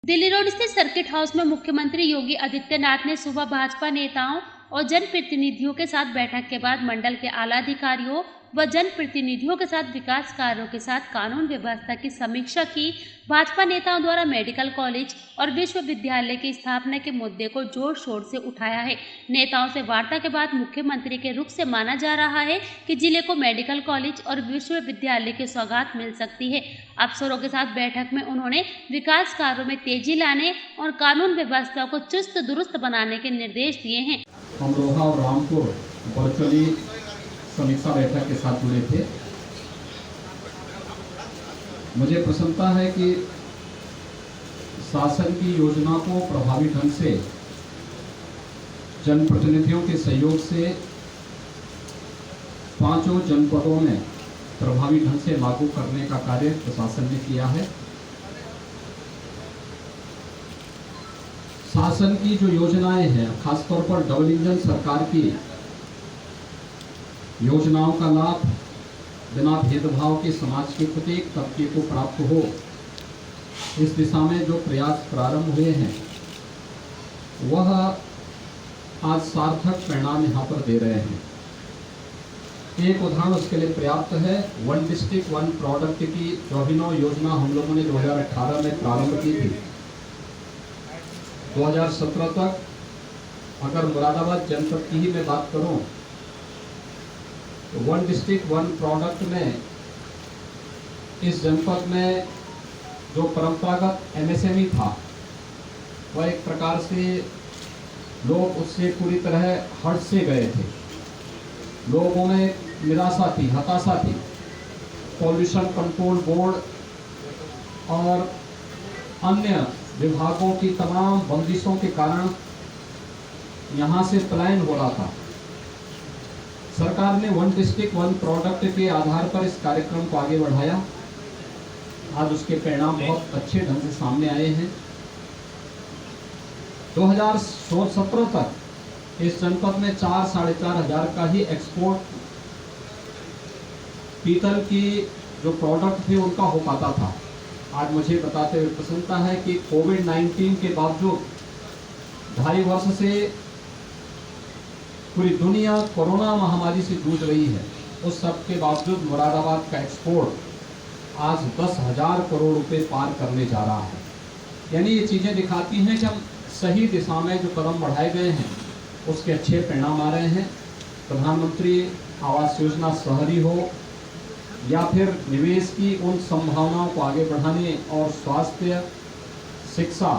Delhi road स्थित circuit house में मुख्यमंत्री योगी आदित्यनाथ ने सुबह भाजपा नेताओं और जनप्रतिनिधियों के साथ बैठक के बाद मंडल के आला अधिकारियों व जनप्रतिनिधियों के साथ विकास कार्यों के साथ कानून व्यवस्था की समीक्षा की। भाजपा नेताओं द्वारा मेडिकल कॉलेज और विश्वविद्यालय की स्थापना के मुद्दे को जोर शोर से उठाया है। नेताओं से वार्ता के बाद मुख्यमंत्री के रुख से माना जा रहा है कि जिले को मेडिकल कॉलेज और विश्वविद्यालय की सौगात मिल सकती है। अफसरों के साथ बैठक में उन्होंने विकास कार्यों में तेजी लाने और कानून व्यवस्था को चुस्त दुरुस्त बनाने के निर्देश दिए हैं। अमरोहा और रामपुर वर्चुअली समीक्षा बैठक के साथ जुड़े थे। मुझे प्रसन्नता है कि शासन की योजना को प्रभावी ढंग से जनप्रतिनिधियों के सहयोग से पांचों जनपदों में प्रभावी ढंग से लागू करने का कार्य प्रशासन ने किया है। शासन की जो योजनाएं हैं, खासतौर पर डबल इंजन सरकार की योजनाओं का लाभ बिना भेदभाव के समाज के प्रत्येक तबके को प्राप्त हो, इस दिशा में जो प्रयास प्रारंभ हुए हैं वह आज सार्थक परिणाम यहाँ पर दे रहे हैं। एक उदाहरण उसके लिए पर्याप्त है। वन डिस्ट्रिक्ट वन प्रोडक्ट की जो अभिनव योजना हम लोगों ने 2018 में प्रारंभ की थी, 2017 तक अगर मुरादाबाद जनपद की ही मैं बात करूं तो वन डिस्ट्रिक्ट वन प्रोडक्ट में इस जनपद में जो परंपरागत एमएसएमई था वह एक प्रकार से लोग उससे पूरी तरह हट से गए थे। लोगों में निराशा थी, हताशा थी। पॉल्यूशन कंट्रोल बोर्ड और अन्य विभागों की तमाम बंदिशों के कारण यहाँ से पलायन हो रहा था। सरकार ने वन डिस्ट्रिक्ट वन प्रोडक्ट के आधार पर इस कार्यक्रम को आगे बढ़ाया। आज उसके परिणाम बहुत अच्छे ढंग से सामने आए हैं। 2017 तक इस जनपद में 4-4.5 हजार का ही एक्सपोर्ट पीतल की जो प्रोडक्ट थे उनका हो पाता था। आज मुझे बताते हुए प्रसन्नता है कि कोविड-19 के बावजूद 2.5 वर्ष से पूरी दुनिया कोरोना महामारी से जूझ रही है, उस सब के बावजूद मुरादाबाद का एक्सपोर्ट आज 10,000 करोड़ रुपए पार करने जा रहा है। यानी ये चीज़ें दिखाती हैं कि हम सही दिशा में जो कदम बढ़ाए गए हैं उसके अच्छे परिणाम आ रहे हैं। प्रधानमंत्री आवास योजना शहरी हो या फिर निवेश की उन संभावनाओं को आगे बढ़ाने और स्वास्थ्य, शिक्षा,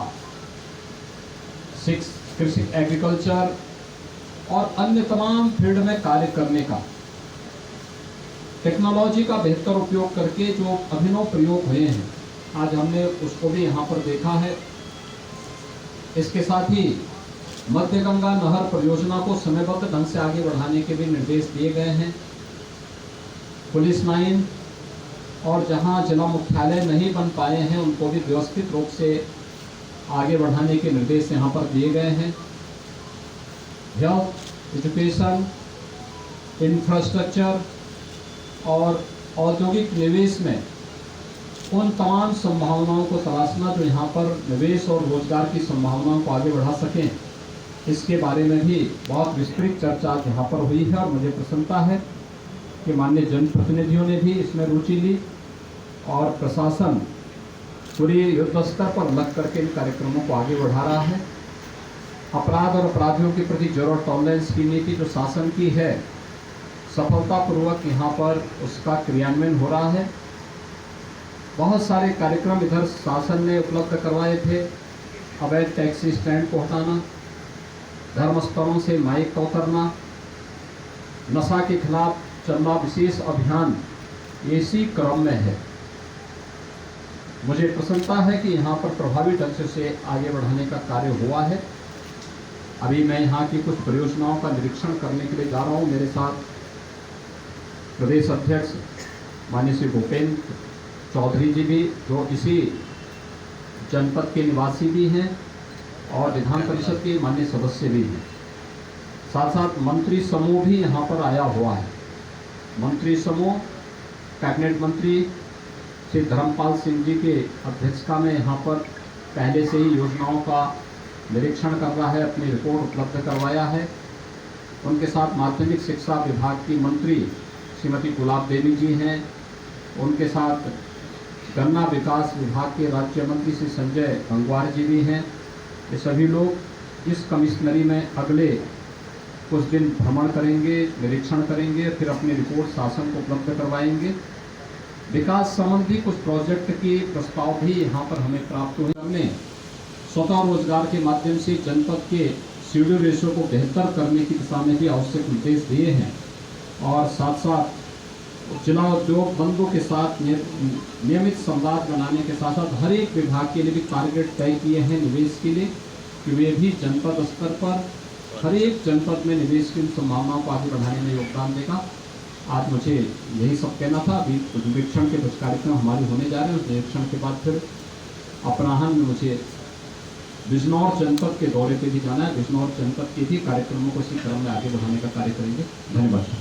कृषि, एग्रीकल्चर और अन्य तमाम फील्ड में कार्य करने का, टेक्नोलॉजी का बेहतर उपयोग करके जो अभिनव प्रयोग हुए हैं, आज हमने उसको भी यहाँ पर देखा है। इसके साथ ही मध्य गंगा नहर परियोजना को समयबद्ध ढंग से आगे बढ़ाने के भी निर्देश दिए गए हैं। पुलिस लाइन और जहां जिला मुख्यालय नहीं बन पाए हैं उनको भी व्यवस्थित रूप से आगे बढ़ाने के निर्देश यहाँ पर दिए गए हैं। हेल्थ, एजुकेशन, इंफ्रास्ट्रक्चर और औद्योगिक निवेश में उन तमाम संभावनाओं को तलाशना जो यहाँ पर निवेश और रोजगार की संभावनाओं को आगे बढ़ा सकें, इसके बारे में भी बहुत विस्तृत चर्चा यहाँ पर हुई है। और मुझे प्रसन्नता है कि माननीय जनप्रतिनिधियों ने भी इसमें रुचि ली और प्रशासन पूरी युद्ध स्तर पर लग करके इन कार्यक्रमों को आगे बढ़ा रहा है। अपराध और अपराधियों के प्रति जीरो टॉलरेंस की नीति जो शासन की है, सफलतापूर्वक यहाँ पर उसका क्रियान्वयन हो रहा है। बहुत सारे कार्यक्रम इधर शासन ने उपलब्ध करवाए थे। अवैध टैक्सी स्टैंड को हटाना, धर्मस्थलों से माइक का उतरना, नशा के खिलाफ चलना विशेष अभियान इसी क्रम में है। मुझे प्रसन्नता है कि यहाँ पर प्रभावी ढंग से आगे बढ़ाने का कार्य हुआ है। अभी मैं यहाँ की कुछ परियोजनाओं का निरीक्षण करने के लिए जा रहा हूँ। मेरे साथ प्रदेश अध्यक्ष माननीय श्री भूपेंद्र चौधरी जी भी, जो इसी जनपद के निवासी भी हैं और विधान परिषद के माननीय सदस्य भी हैं। साथ साथ मंत्री समूह भी यहाँ पर आया हुआ है। मंत्री समूह कैबिनेट मंत्री श्री धर्मपाल सिंह जी के अध्यक्षता में यहाँ पर पहले से ही योजनाओं का निरीक्षण कर रहा है, अपनी रिपोर्ट उपलब्ध करवाया है। उनके साथ माध्यमिक शिक्षा विभाग की मंत्री श्रीमती गुलाब देवी जी हैं, उनके साथ गन्ना विकास विभाग के राज्य मंत्री श्री संजय गंगवार जी भी हैं। ये सभी लोग इस कमिश्नरी में अगले कुछ दिन भ्रमण करेंगे, निरीक्षण करेंगे, फिर अपनी रिपोर्ट शासन को उपलब्ध करवाएंगे। विकास संबंधी कुछ प्रोजेक्ट के प्रस्ताव भी यहाँ पर हमें प्राप्त हुए। हमने स्वतः रोजगार के माध्यम से जनपद के शेड्यूल रेशो को बेहतर करने की दिशा में भी आवश्यक निर्देश दिए हैं और साथ साथ जिला उद्योग बंधुओं के साथ नियमित संवाद बनाने के साथ साथ हर एक विभाग के लिए भी टारगेट तय किए हैं निवेश के लिए कि वे भी जनपद स्तर पर हर एक जनपद में निवेश की संभावनाओं को आगे बढ़ाने में योगदान देगा। आज मुझे यही सब कहना था। अभी निरीक्षण के कुछ कार्यक्रम हमारे होने जा रहे हैं। उस निरीक्षण के बाद फिर अपराह्न में मुझे बिजनौर जनपद के दौरे पे भी जाना है। बिजनौर जनपद के भी कार्यक्रमों को इसी क्रम में आगे बढ़ाने का कार्य करेंगे। धन्यवाद।